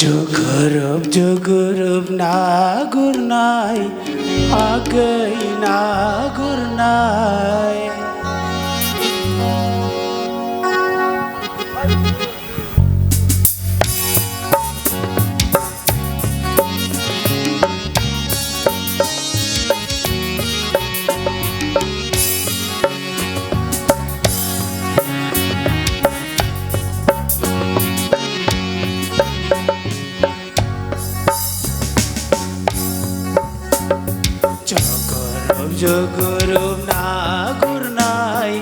जुगुरुब ना गुरनाय आगै ना गुरनाय जुगुरुब ना गुरनाय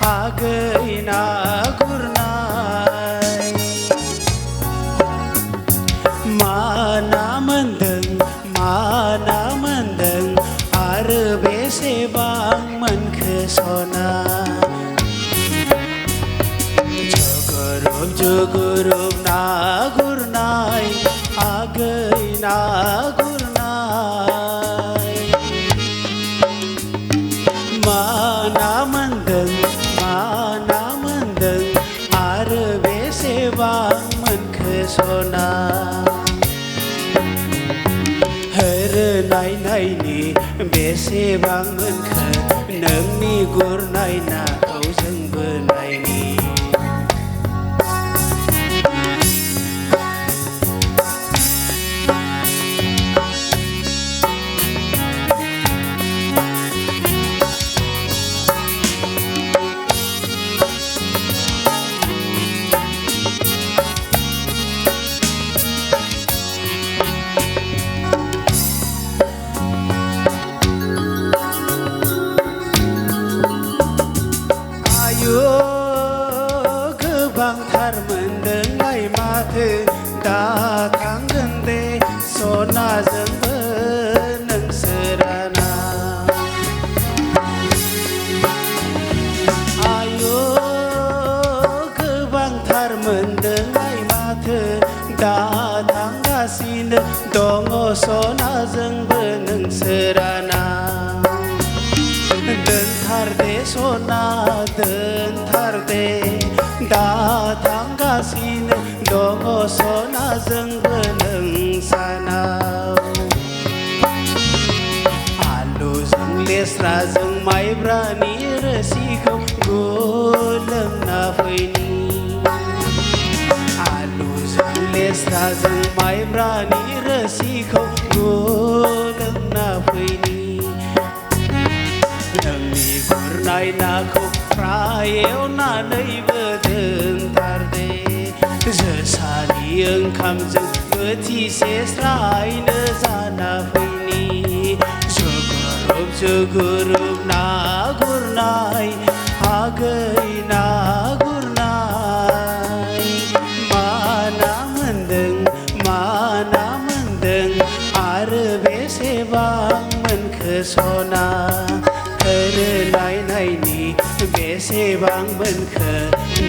आगै ना गुरनाय माना मोनदों आरो बेसेबां मोनखो सना जुगुरुब ना गुरनाय आगै ना गुरनाय माना मोनदों आरो बेसेबां मोनखो सना होरो नायनायनि बेसेबां मोनखो नोंनि गुरनाय नाखौ जोंबो नायनि गोबांथार मोनदोंलाय माथो दा थांगोन दे सनाजोंबो नोंसोराना आयु गोबांथार मोनदोंलाय माथो दा थांगासिनो दङ सनाजोंबो नोंसोराना दोनथार दे सना दोनथार दे दा थांगासिनो दङ सनाजोंबो नोंसानाव आलुजों लेस्राजों माइब्रानि रोसिखौ लोंना फैनि आलुजों लेस्राजों माइब्रानि रोसिखौ लोंना फैनि नोंनि गुरनाय नाखौ फ्राय एवनानैबो दोनथार दे जोसानि ओंखामजों बोथिसे स्रायनो जाना फैनि जुगुरुब ना गुरनाय आगै ना गुरनाय माना मोनदों आरो बेसेबां मोनखो सना होरो नायनायनि बेसेबां मोनखो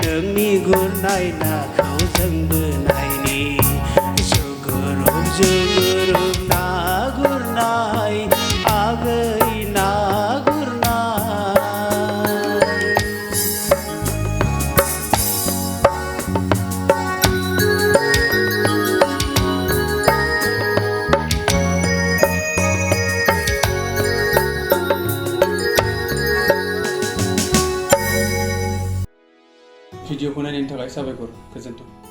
नोंनि गुरनाय नाखौ जोंबो नायनि जुगुरुब ना गुरनाय आगै ना गुरनाय भिडिअखौ नायनायनि थाखाय साबायखर गोजोन्थों।